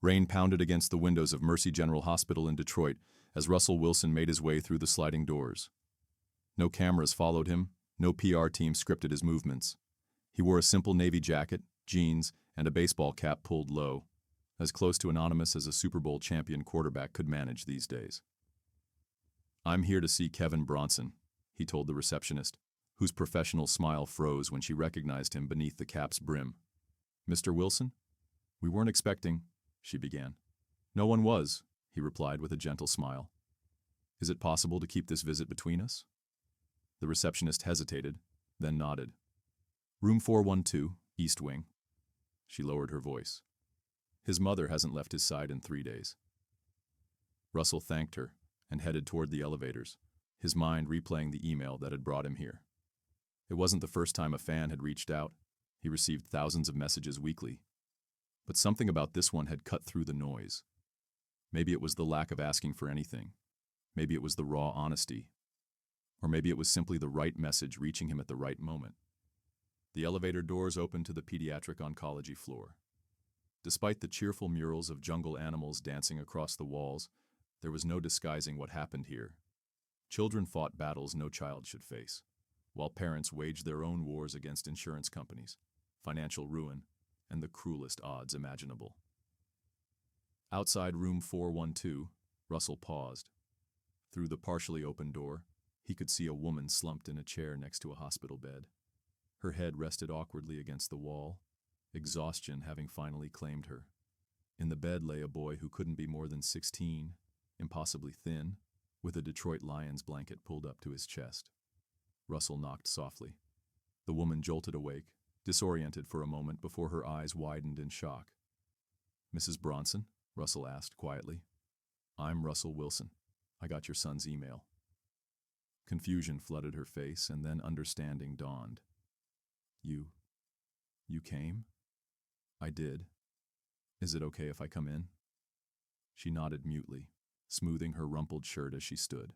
Rain pounded against the windows of Mercy General Hospital in Detroit as Russell Wilson made his way through the sliding doors. No cameras followed him, no PR team scripted his movements. He wore a simple navy jacket, jeans, and a baseball cap pulled low, as close to anonymous as a Super Bowl champion quarterback could manage these days. "I'm here to see Kevin Bronson," he told the receptionist, whose professional smile froze when she recognized him beneath the cap's brim. "Mr. Wilson? We weren't expecting," she began. "No one was," he replied with a gentle smile. "Is it possible to keep this visit between us?" The receptionist hesitated, then nodded. "Room 412, East Wing." She lowered her voice. "His mother hasn't left his side in 3 days." Russell thanked her and headed toward the elevators, his mind replaying the email that had brought him here. It wasn't the first time a fan had reached out. He received thousands of messages weekly. But something about this one had cut through the noise. Maybe it was the lack of asking for anything. Maybe it was the raw honesty. Or maybe it was simply the right message reaching him at the right moment. The elevator doors opened to the pediatric oncology floor. Despite the cheerful murals of jungle animals dancing across the walls, there was no disguising what happened here. Children fought battles no child should face, while parents waged their own wars against insurance companies, financial ruin, and the cruelest odds imaginable. Outside room 412, Russell paused. Through the partially open door, he could see a woman slumped in a chair next to a hospital bed. Her head rested awkwardly against the wall, exhaustion having finally claimed her. In the bed lay a boy who couldn't be more than 16, impossibly thin, with a Detroit Lions blanket pulled up to his chest. Russell knocked softly. The woman jolted awake, disoriented for a moment before her eyes widened in shock. "Mrs. Bronson?" Russell asked quietly. "I'm Russell Wilson. I got your son's email." Confusion flooded her face, and then understanding dawned. You came?" "I did. Is it okay if I come in?" She nodded mutely, smoothing her rumpled shirt as she stood.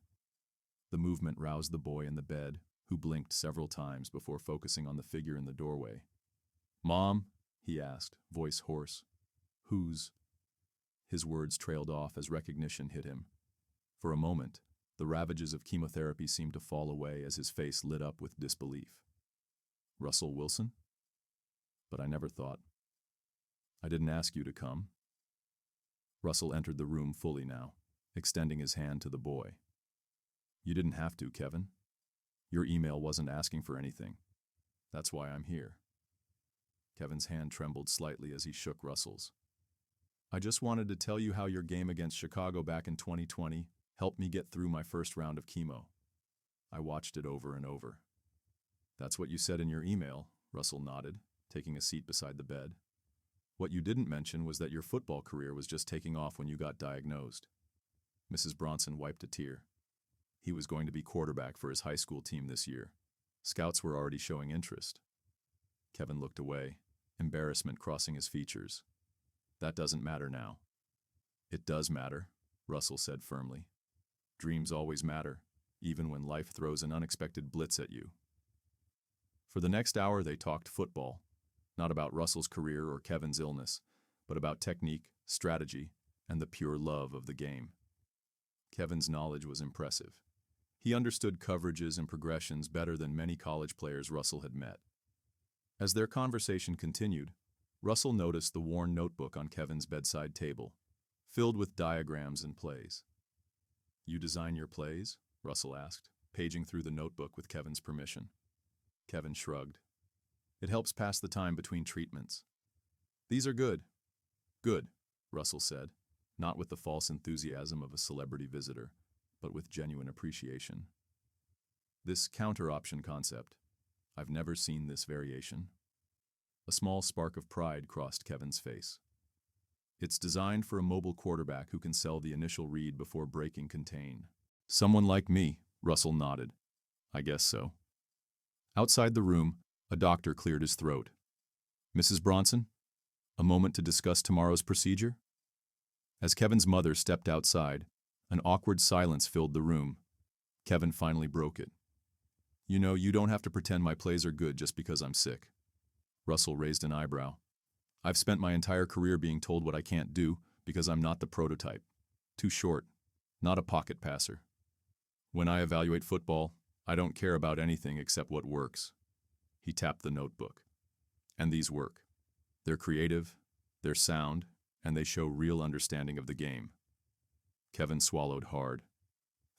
The movement roused the boy in the bed, who blinked several times before focusing on the figure in the doorway. "Mom?" he asked, voice hoarse. "Who's?" His words trailed off as recognition hit him. For a moment, the ravages of chemotherapy seemed to fall away as his face lit up with disbelief. "Russell Wilson? But I never thought. I didn't ask you to come." Russell entered the room fully now, extending his hand to the boy. "You didn't have to, Kevin. Your email wasn't asking for anything. That's why I'm here." Kevin's hand trembled slightly as he shook Russell's. "I just wanted to tell you how your game against Chicago back in 2020 helped me get through my first round of chemo. I watched it over and over." "That's what you said in your email," Russell nodded, taking a seat beside the bed. "What you didn't mention was that your football career was just taking off when you got diagnosed." Mrs. Bronson wiped a tear. He was going to be quarterback for his high school team this year. Scouts were already showing interest. Kevin looked away, embarrassment crossing his features. "That doesn't matter now." "It does matter," Russell said firmly. "Dreams always matter, even when life throws an unexpected blitz at you." For the next hour they talked football, not about Russell's career or Kevin's illness, but about technique, strategy, and the pure love of the game. Kevin's knowledge was impressive. He understood coverages and progressions better than many college players Russell had met. As their conversation continued, Russell noticed the worn notebook on Kevin's bedside table, filled with diagrams and plays. "You design your plays?" Russell asked, paging through the notebook with Kevin's permission. Kevin shrugged. "It helps pass the time between treatments." "These are good." "Good," Russell said, not with the false enthusiasm of a celebrity visitor, but with genuine appreciation. "This counter-option concept, I've never seen this variation." A small spark of pride crossed Kevin's face. "It's designed for a mobile quarterback who can sell the initial read before breaking contain." "Someone like me," Russell nodded. "I guess so." Outside the room, a doctor cleared his throat. "Mrs. Bronson, a moment to discuss tomorrow's procedure?" As Kevin's mother stepped outside, an awkward silence filled the room. Kevin finally broke it. "You know, you don't have to pretend my plays are good just because I'm sick." Russell raised an eyebrow. "I've spent my entire career being told what I can't do Because I'm not the prototype. Too short. Not a pocket passer. When I evaluate football, I don't care about anything except what works. He tapped the notebook. And these work. They're creative, they're sound, and they show real understanding of the game. Kevin swallowed hard.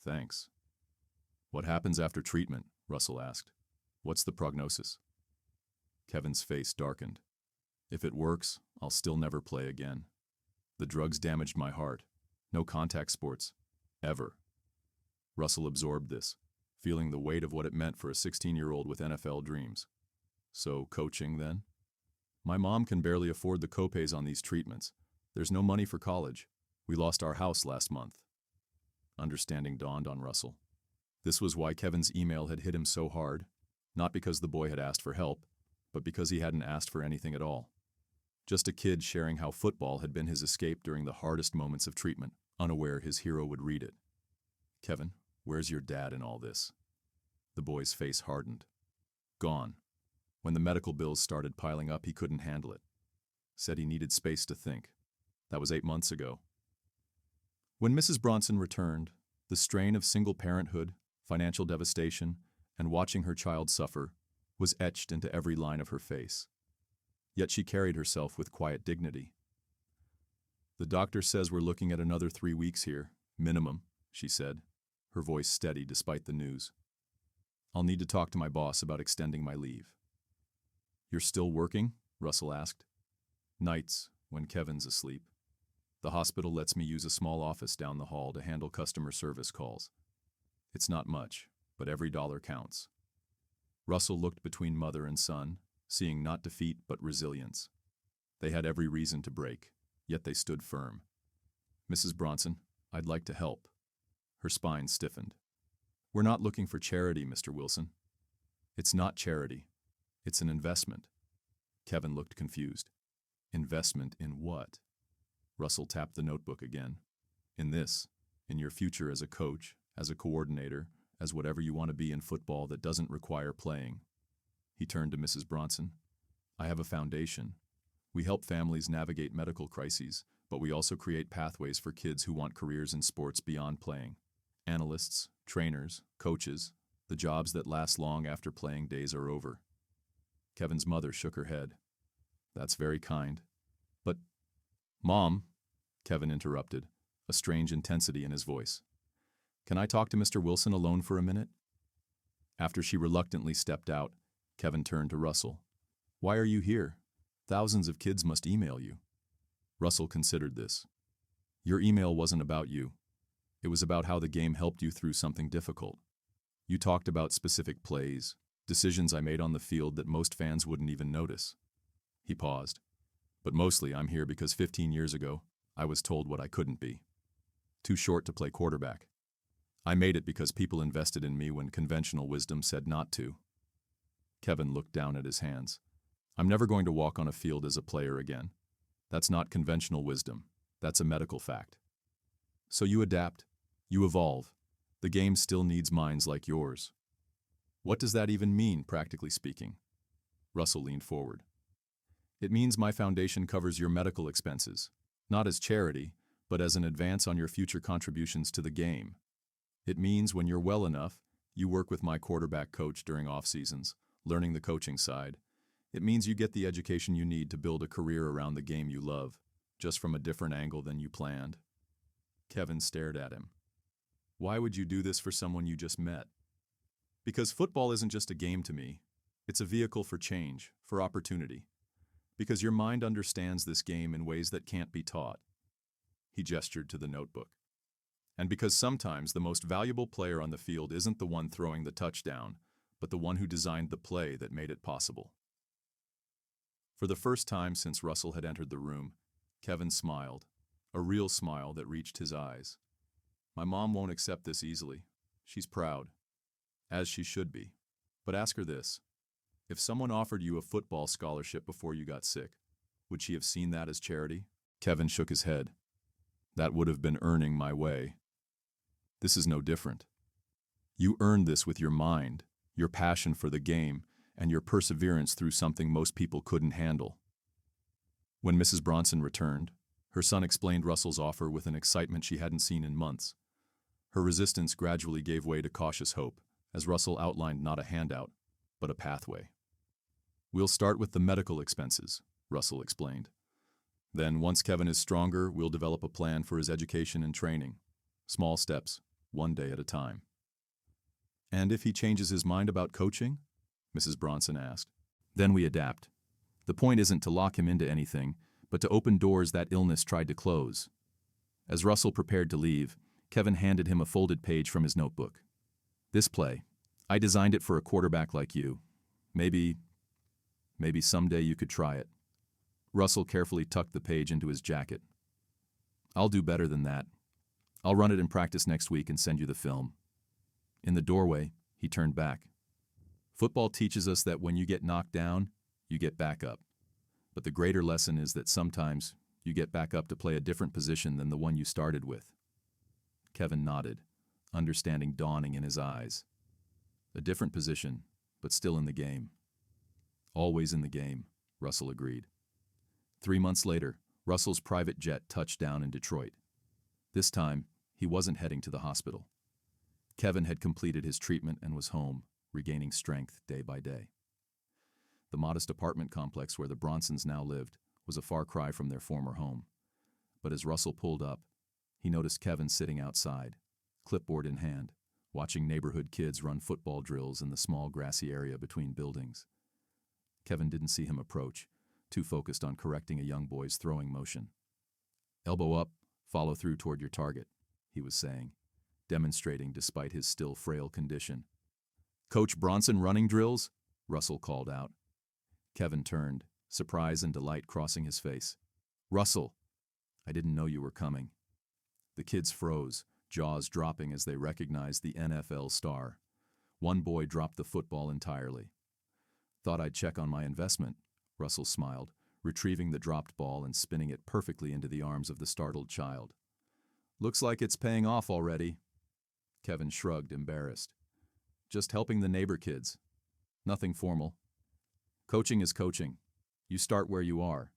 Thanks. What happens after treatment? Russell asked. What's the prognosis? Kevin's face darkened. If it works, I'll still never play again. The drugs damaged my heart. No contact sports. Ever. Russell absorbed this, feeling the weight of what it meant for a 16-year-old with NFL dreams. So, coaching then? My mom can barely afford the copays on these treatments. There's no money for college. We lost our house last month. Understanding dawned on Russell. This was why Kevin's email had hit him so hard, not because the boy had asked for help, but because he hadn't asked for anything at all. Just a kid sharing how football had been his escape during the hardest moments of treatment, unaware his hero would read it. Kevin, where's your dad in all this? The boy's face hardened. Gone. When the medical bills started piling up, he couldn't handle it. Said he needed space to think. That was 8 months ago. When Mrs. Bronson returned, the strain of single parenthood, financial devastation, and watching her child suffer was etched into every line of her face. Yet she carried herself with quiet dignity. The doctor says we're looking at another 3 weeks here, minimum, she said, her voice steady despite the news. I'll need to talk to my boss about extending my leave. You're still working? Russell asked. Nights, when Kevin's asleep. The hospital lets me use a small office down the hall to handle customer service calls. It's not much, but every dollar counts. Russell looked between mother and son, seeing not defeat but resilience. They had every reason to break, yet they stood firm. Mrs. Bronson, I'd like to help. Her spine stiffened. We're not looking for charity, Mr. Wilson. It's not charity. It's an investment. Kevin looked confused. Investment in what? Russell tapped the notebook again. In this, in your future as a coach, as a coordinator, as whatever you want to be in football that doesn't require playing. He turned to Mrs. Bronson. I have a foundation. We help families navigate medical crises, but we also create pathways for kids who want careers in sports beyond playing. Analysts, trainers, coaches, the jobs that last long after playing days are over. Kevin's mother shook her head. That's very kind. But, Mom, Kevin interrupted, a strange intensity in his voice. Can I talk to Mr. Wilson alone for a minute? After she reluctantly stepped out, Kevin turned to Russell. Why are you here? Thousands of kids must email you. Russell considered this. Your email wasn't about you. It was about how the game helped you through something difficult. You talked about specific plays, decisions I made on the field that most fans wouldn't even notice. He paused. But mostly I'm here because 15 years ago, I was told what I couldn't be. Too short to play quarterback. I made it because people invested in me when conventional wisdom said not to. Kevin looked down at his hands. I'm never going to walk on a field as a player again. That's not conventional wisdom. That's a medical fact. So you adapt. You evolve. The game still needs minds like yours. What does that even mean, practically speaking? Russell leaned forward. It means my foundation covers your medical expenses, not as charity, but as an advance on your future contributions to the game. It means when you're well enough, you work with my quarterback coach during off-seasons, learning the coaching side. It means you get the education you need to build a career around the game you love, just from a different angle than you planned. Kevin stared at him. Why would you do this for someone you just met? Because football isn't just a game to me. It's a vehicle for change, for opportunity. Because your mind understands this game in ways that can't be taught. He gestured to the notebook. And because sometimes the most valuable player on the field isn't the one throwing the touchdown, but the one who designed the play that made it possible. For the first time since Russell had entered the room, Kevin smiled, a real smile that reached his eyes. My mom won't accept this easily. She's proud, as she should be. But ask her this. If someone offered you a football scholarship before you got sick, would she have seen that as charity? Kevin shook his head. That would have been earning my way. This is no different. You earned this with your mind, your passion for the game, and your perseverance through something most people couldn't handle. When Mrs. Bronson returned, Her son explained Russell's offer with an excitement she hadn't seen in months. Her resistance gradually gave way to cautious hope, as Russell outlined not a handout, but a pathway. "We'll start with the medical expenses," Russell explained. "Then, once Kevin is stronger, we'll develop a plan for his education and training. Small steps, one day at a time." "And if he changes his mind about coaching?" Mrs. Bronson asked. "Then we adapt. The point isn't to lock him into anything, but to open doors that illness tried to close." As Russell prepared to leave, Kevin handed him a folded page from his notebook. "This play, I designed it for a quarterback like you. Maybe someday you could try it." Russell carefully tucked the page into his jacket. "I'll do better than that. I'll run it in practice next week and send you the film." In the doorway, he turned back. "Football teaches us that when you get knocked down, you get back up. But the greater lesson is that sometimes you get back up to play a different position than the one you started with." Kevin nodded, understanding dawning in his eyes. "A different position, but still in the game." "Always in the game," Russell agreed. 3 months later, Russell's private jet touched down in Detroit. This time, he wasn't heading to the hospital. Kevin had completed his treatment and was home, regaining strength day by day. The modest apartment complex where the Bronsons now lived was a far cry from their former home. But as Russell pulled up, he noticed Kevin sitting outside, clipboard in hand, watching neighborhood kids run football drills in the small grassy area between buildings. Kevin didn't see him approach, too focused on correcting a young boy's throwing motion. "Elbow up, follow through toward your target," he was saying, demonstrating despite his still frail condition. "Coach Bronson running drills?" Russell called out. Kevin turned, surprise and delight crossing his face. "Russell, I didn't know you were coming." The kids froze, jaws dropping as they recognized the NFL star. One boy dropped the football entirely. "Thought I'd check on my investment," Russell smiled, retrieving the dropped ball and spinning it perfectly into the arms of the startled child. "Looks like it's paying off already." Kevin shrugged, embarrassed. "Just helping the neighbor kids. Nothing formal. Coaching is coaching. You start where you are."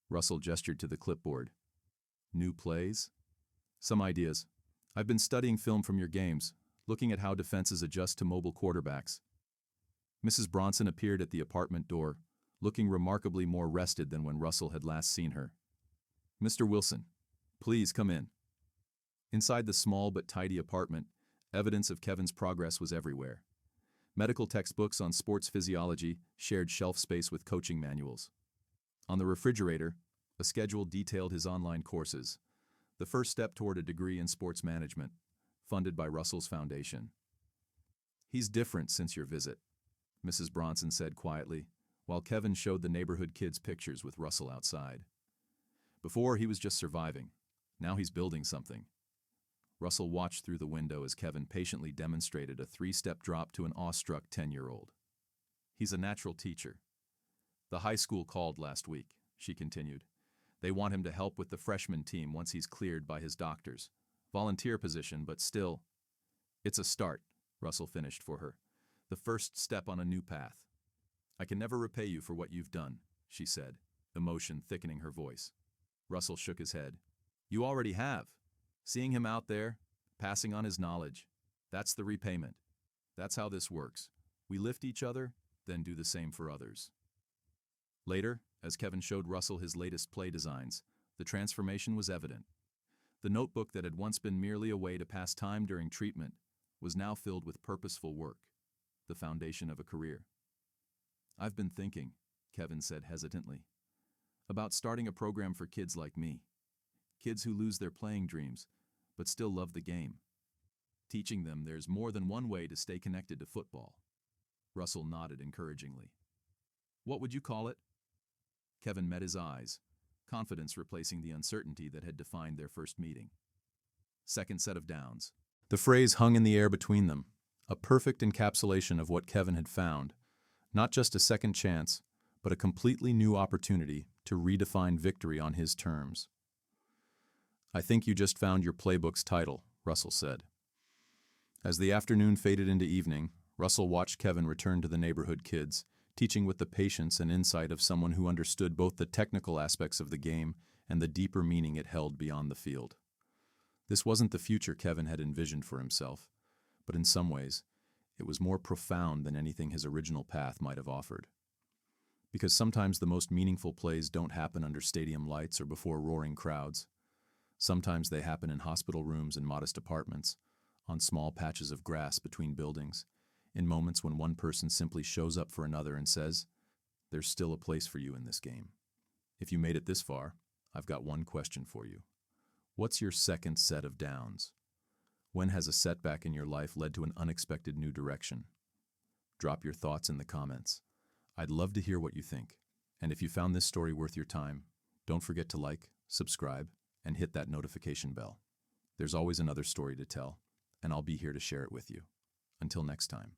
Russell gestured to the clipboard. "New plays?" "Some ideas. I've been studying film from your games, looking at how defenses adjust to mobile quarterbacks." Mrs. Bronson appeared at the apartment door, looking remarkably more rested than when Russell had last seen her. "Mr. Wilson, please come in." Inside the small but tidy apartment, evidence of Kevin's progress was everywhere. Medical textbooks on sports physiology shared shelf space with coaching manuals. On the refrigerator, a schedule detailed his online courses, the first step toward a degree in sports management, funded by Russell's foundation. "He's different since your visit," Mrs. Bronson said quietly, while Kevin showed the neighborhood kids pictures with Russell outside. "Before, he was just surviving. Now he's building something." Russell watched through the window as Kevin patiently demonstrated a 3-step drop to an awestruck 10-year-old. "He's a natural teacher. The high school called last week," she continued. "They want him to help with the freshman team once he's cleared by his doctors. Volunteer position, but still." "It's a start," Russell finished for her. "The first step on a new path." "I can never repay you for what you've done," she said, emotion thickening her voice. Russell shook his head. "You already have. Seeing him out there, passing on his knowledge, that's the repayment. That's how this works. We lift each other, then do the same for others." Later, as Kevin showed Russell his latest play designs, the transformation was evident. The notebook that had once been merely a way to pass time during treatment was now filled with purposeful work, the foundation of a career. "I've been thinking," Kevin said hesitantly, "about starting a program for kids like me. Kids who lose their playing dreams, but still love the game. Teaching them there's more than one way to stay connected to football." Russell nodded encouragingly. "What would you call it?" Kevin met his eyes, confidence replacing the uncertainty that had defined their first meeting. "Second set of downs." The phrase hung in the air between them, a perfect encapsulation of what Kevin had found, not just a second chance, but a completely new opportunity to redefine victory on his terms. "I think you just found your playbook's title," Russell said. As the afternoon faded into evening, Russell watched Kevin return to the neighborhood kids, teaching with the patience and insight of someone who understood both the technical aspects of the game and the deeper meaning it held beyond the field. This wasn't the future Kevin had envisioned for himself, but in some ways, it was more profound than anything his original path might have offered. Because sometimes the most meaningful plays don't happen under stadium lights or before roaring crowds. Sometimes they happen in hospital rooms and modest apartments, on small patches of grass between buildings, in moments when one person simply shows up for another and says, "There's still a place for you in this game." If you made it this far, I've got one question for you. What's your second set of downs? When has a setback in your life led to an unexpected new direction? Drop your thoughts in the comments. I'd love to hear what you think. And if you found this story worth your time, don't forget to like, subscribe, and hit that notification bell. There's always another story to tell, and I'll be here to share it with you. Until next time.